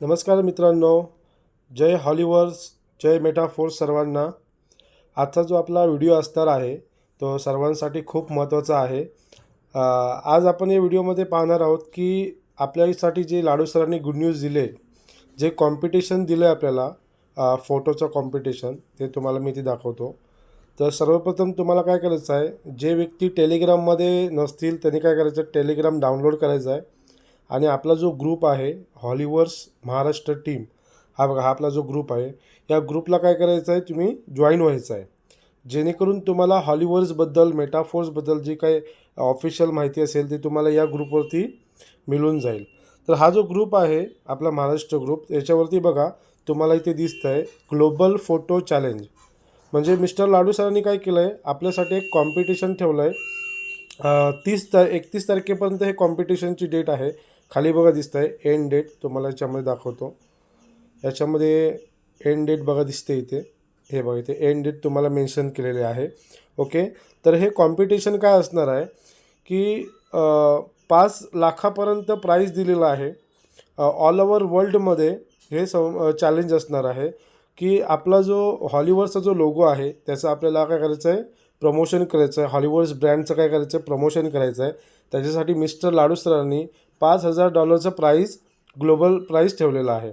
नमस्कार मित्रांनो, जय हॉलिवर्स, जय मेटाफोर्स सर्वांना। आजचा जो आपला व्हिडिओ असणार आहे तो सर्वांसाठी खूप महत्त्वाचा आहे। आज आपण या व्हिडिओमध्ये पाहणार आहोत की आपल्यासाठी जे लाडू सरांनी गुड न्यूज दिले, जे कॉम्पिटिशन दिलं आहे आपल्याला फोटोचं कॉम्पिटिशन, ते तुम्हाला मी इथे दाखवतो। तर सर्वप्रथम तुम्हाला काय करायचं आहे, जे व्यक्ती टेलिग्राममध्ये नसतील त्यांनी काय करायचं, टेलिग्राम डाउनलोड करायचा आहे आणि आपला जो ग्रुप आहे हॉलिवर्स महाराष्ट्र टीम, हा बघा, हा आपला जो ग्रुप आहे, या ग्रुपला काय करायचं आहे, तुम्ही जॉईन व्हायचं आहे, जेणेकरून तुम्हाला हॉलिवर्सबद्दल मेटाफोर्सबद्दल जी काही ऑफिशियल माहिती असेल ती तुम्हाला या ग्रुपवरती मिळून जाईल। तर हा जो ग्रुप आहे आपला महाराष्ट्र ग्रुप, याच्यावरती बघा तुम्हाला इथे दिसतं आहे ग्लोबल फोटो चॅलेंज। म्हणजे मिस्टर लाडू सरांनी काय केलं आहे, आपल्यासाठी एक कॉम्पिटिशन ठेवलं आहे। 31 तारखेपर्यंत हे कॉम्पिटिशनची डेट आहे। खाली बघा दिसतं आहे एंड डेट, तुम्हाला याच्यामध्ये दाखवतो। याच्यामध्ये एंड डेट बघा दिसते इथे, हे बघा इथे एंड डेट तुम्हाला मेन्शन केलेले आहे। ओके, तर हे कॉम्पिटिशन काय असणार आहे की 5 लाखापर्यंत प्राईज दिलेलं आहे। ऑल ओव्हर वर्ल्डमध्ये हे चॅलेंज असणार आहे की आपला जो हॉलिवर्सचा जो लोगो आहे त्याचं आपल्याला काय करायचं आहे, प्रमोशन करायचं आहे। हॉलिवर्स ब्रँडचं काय करायचं आहे, प्रमोशन करायचं आहे। त्याच्यासाठी मिस्टर लाडू सरांनी $5,000 प्राईज, ग्लोबल प्राईज ठेवलेला आहे।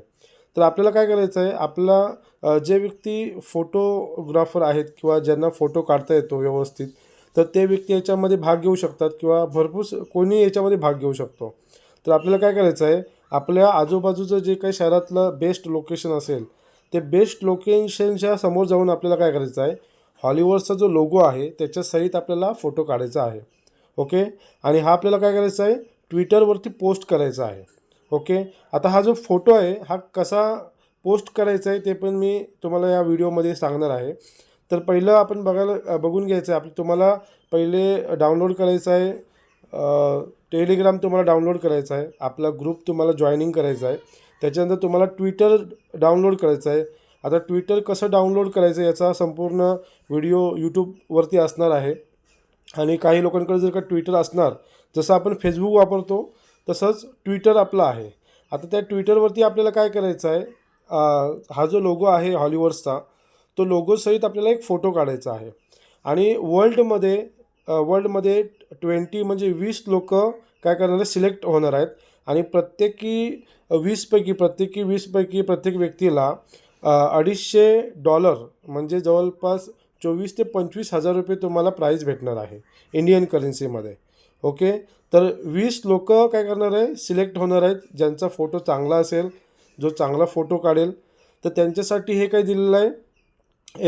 तर आपल्याला काय करायचं आहे, आपला जे व्यक्ती फोटोग्राफर आहेत किंवा ज्यांना फोटो काढता येतो व्यवस्थित, तर ते व्यक्ती याच्यामध्ये भाग घेऊ शकतात किंवा भरपूर कोणी याच्यामध्ये भाग घेऊ शकतो। तर आपल्याला काय करायचं आहे, आपल्या आजूबाजूचं जे काही शहरातलं बेस्ट लोकेशन असेल, ते बेस्ट लोकेशनच्या समोर जाऊन आपल्याला काय करायचं आहे, हॉलिवर्सचा जो लोगो आहे त्याच्यासहित आपल्याला फोटो काढायचा आहे। ओके, आणि हा आपल्याला काय करायचा आहे, ट्विटरवरती पोस्ट करायचा आहे। ओके, आता हा जो फोटो आहे हा कसा पोस्ट करायचा आहे ते पण मी तुम्हाला या व्हिडिओमध्ये सांगणार आहे। तर पहिलं आपण बघून घ्यायचं आहे, तुम्हाला पहिले डाउनलोड करायचं आहे, टेलिग्राम तुम्हाला डाउनलोड करायचा आहे, आपला ग्रुप तुम्हाला जॉईनिंग करायचा आहे, त्याच्यानंतर तुम्हाला ट्विटर डाउनलोड करायचं आहे। आता ट्विटर कसं डाउनलोड करायचं याचा संपूर्ण व्हिडिओ यूट्यूबवरती असणार आहे। आणि काही लोकांकडे जर का ट्विटर असणार, जसं आपण फेसबुक वापरतो तसंच ट्विटर आपलं आहे। आता त्या ट्विटरवरती आपल्याला काय करायचं आहे, हा जो लोगो आहे हॉलिवर्सचा, तो लोगोसहित आपल्याला एक फोटो काढायचा आहे। आणि वर्ल्डमध्ये 20 म्हणजे 20 लोक काय करणार आहे, सिलेक्ट होणार आहेत। आणि प्रत्येकी 20पैकी प्रत्येक व्यक्तीला $250 म्हणजे जवळपास 24,000 ते 25,000 रुपये तुम्हाला प्राईज भेटणार आहे इंडियन करन्सीमध्ये। ओके, तर 20 लोक काय करणार आहे, सिलेक्ट होणार आहेत, ज्यांचा फोटो चांगला असेल, जो चांगला फोटो काढेल, तर त्यांच्यासाठी हे काय दिलेलं आहे,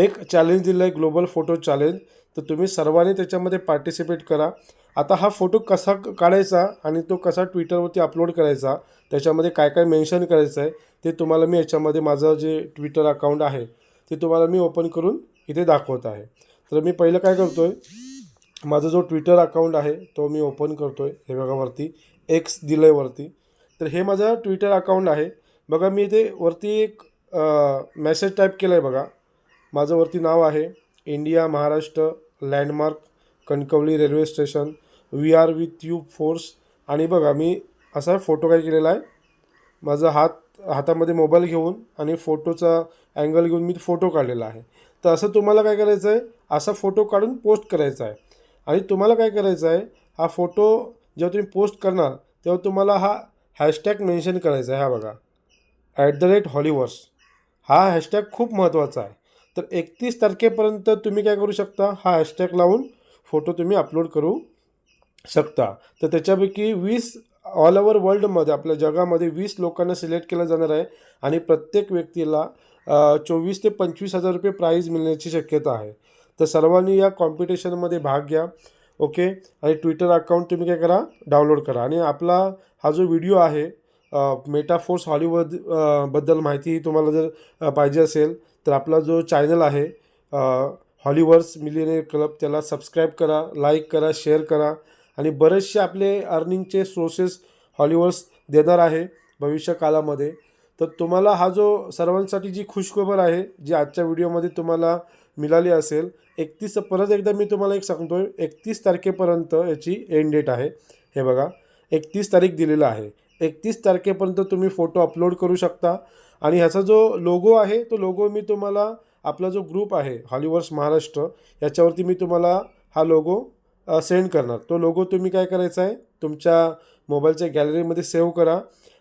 एक चॅलेंज दिलं आहे, ग्लोबल फोटो चॅलेंज। तर तुम्ही सर्वांनी त्याच्यामध्ये पार्टिसिपेट करा। आता हा फोटो कसा काढायचा आणि तो कसा ट्विटरवरती अपलोड करायचा, त्याच्यामध्ये काय काय मेन्शन करायचं आहे, ते तुम्हाला मी याच्यामध्ये माझं जे ट्विटर अकाउंट आहे ते तुम्हाला मी ओपन करून इथे दाखवत आहे। तर मी पहिलं काय करतो आहे, माझा जो ट्विटर अकाउंट आहे तो मी ओपन करतो आहे। हे बघा वरती एक्स दिलं आहे वरती, तर हे माझं ट्विटर अकाउंट आहे। बघा मी इथे वरती एक मेसेज टाईप केला आहे बघा, माझं वरती नाव आहे India Maharashtra landmark Kankavli railway station, we are with you force. आणि बघा मी असा फोटो काय केलेला आहे, माझा हातामध्ये मोबाईल घेऊन आणि फोटोचा अँगल घेऊन मी फोटो काढलेला आहे। तर असं तुम्हाला काय करायचं आहे, असा फोटो काढून पोस्ट करायचा आहे। आणि तुम्हाला काय करायचं आहे, हा फोटो जेव्हा तुम्ही पोस्ट करणार तेव्हा तुम्हाला हा हॅशटॅग मेन्शन करायचा आहे। हा बघा @हॉलिवर्स, हा हॅशटॅग खूप महत्त्वाचा आहे। तर 31 तारखेपर्यंत तुम्ही काय करू शकता, हा हॅशटॅग लावून फोटो तुम्ही अपलोड करू शकता। तर त्याच्यापैकी 20 ऑल ओव्हर वर्ल्डमध्ये, आपल्या जगामध्ये 20 लोकांना सिलेक्ट केलं जाणार आहे आणि प्रत्येक व्यक्तीला 24,000 ते 25,000 रुपये प्राईज मिळण्याची शक्यता आहे। तर सर्वांनी या कॉम्पिटिशनमध्ये भाग घ्या। ओके, आणि ट्विटर अकाउंट तुम्ही काय करा, डाउनलोड करा। आणि आपला हा जो व्हिडिओ आहे मेटाफोर्स हॉलिवर्ड बद्दल माहिती तुम्हाला जर पाहिजे असेल, तर आपला जो चॅनल आहे हॉलिवर्स मिलियनेअर क्लब, त्याला सबस्क्राईब करा, लाईक करा, शेअर करा। आणि बरेचसे आपले अर्निंगचे सोर्सेस हॉलिवर्स देणार आहे भविष्य काळामध्ये। तर तुम्हाला हा जो सर्वांसाठी जी खुशखबर आहे, जी आजच्या व्हिडिओमध्ये तुम्हाला मिळाली असेल, 31, परत एकदा मी तुम्हाला एक सांगतो आहे, 31 तारखेपर्यंत याची एंड डेट आहे। हे बघा 31 तारीख दिलेलं आहे, 31 तारखेपर्यंत तुम्ही फोटो अपलोड करू शकता. आणि ह्याचा जो लोगो आहे तो लोगो मी तुम्हाला आपला जो ग्रुप आहे हॉलिवर्स महाराष्ट्र याच्यावरती मी तुम्हाला हा लोगो सेंड करणार. तो लोगो तुम्ही काय करायचा आहे तुमच्या मोबाईलच्या गॅलरीमध्ये सेव्ह करा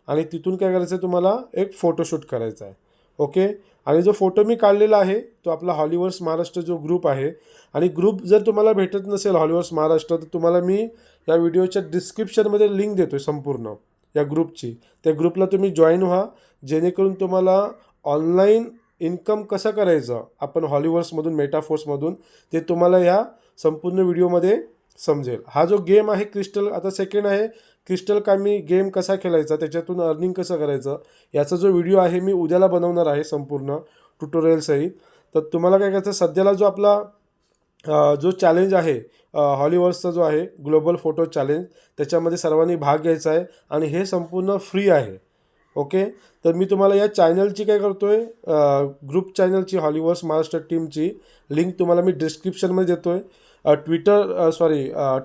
आणि तिथून काय करायचं आहे तुम्हाला एक फोटोशूट करायचा आहे. ओके. आणि जो फोटो मी काढलेला आहे तो आपला हॉलिवर्स महाराष्ट्र जो ग्रुप आहे. आणि ग्रुप जर तुम्हाला भेटत नसेल हॉलिवर्स महाराष्ट्र तर तुम्हाला मी या व्हिडिओच्या डिस्क्रिप्शनमध्ये लिंक देतो आहे संपूर्ण या ग्रुपची. त्या ग्रुपला तुम्ही जॉईन व्हा जेणेकरून तुम्हाला ऑनलाईन इन्कम कसं करायचं आपण हॉलिवर्समधून मेटाफोर्समधून ते तुम्हाला ह्या संपूर्ण व्हिडिओमध्ये समजेल. हा जो गेम आहे क्रिस्टल आता सेकंड आहे क्रिस्टल कामी गेम कसा खेळायचा त्याच्यातून अर्निंग कसं करायचं याचा जो व्हिडिओ आहे मी उद्याला बनवणार आहे संपूर्ण ट्युटोरियलसहित. तर तुम्हाला काय करायचं सध्याला जो आपला जो चॅलेंज आहे हॉलिवर्सचा जो आहे ग्लोबल फोटो चॅलेंज त्याच्यामध्ये सर्वांनी भाग घ्यायचा आहे आणि हे संपूर्ण फ्री आहे. ओके. तर मी तुम्हाला या चॅनलची काय करतो आहे ग्रुप चॅनलची हॉलिवर्स महाराष्ट्र टीमची लिंक तुम्हाला मी डिस्क्रिप्शनमध्ये देतो आहे.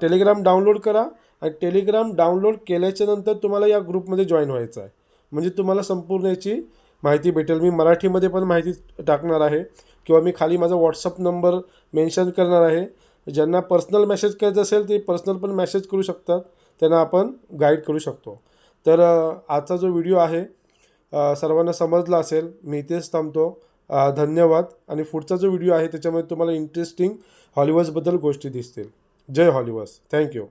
टेलिग्राम डाउनलोड करा आणि टेलिग्राम डाउनलोड केल्याच्यानंतर तुम्हाला या ग्रुपमध्ये जॉईन व्हायचं आहे म्हणजे तुम्हाला संपूर्ण याची माहिती भेटेल. मी मराठीमध्ये पण माहिती टाकणार आहे किंवा मी खाली माझा व्हॉट्सअप नंबर मेन्शन करणार आहे. ज्यांना पर्सनल मेसेज करायचं असेल ते पर्सनल पण मेसेज करू शकतात त्यांना आपण गाईड करू शकतो. तर आजचा जो व्हिडिओ आहे सर्वांना समजला असेल. मी इथेच थांबतो. धन्यवाद. आणि पुढचा जो व्हिडिओ आहे त्याच्यामध्ये तुम्हाला इंटरेस्टिंग हॉलिवर्सबद्दल गोष्टी दिसतील. जय हॉलिवर्स. थँक्यू.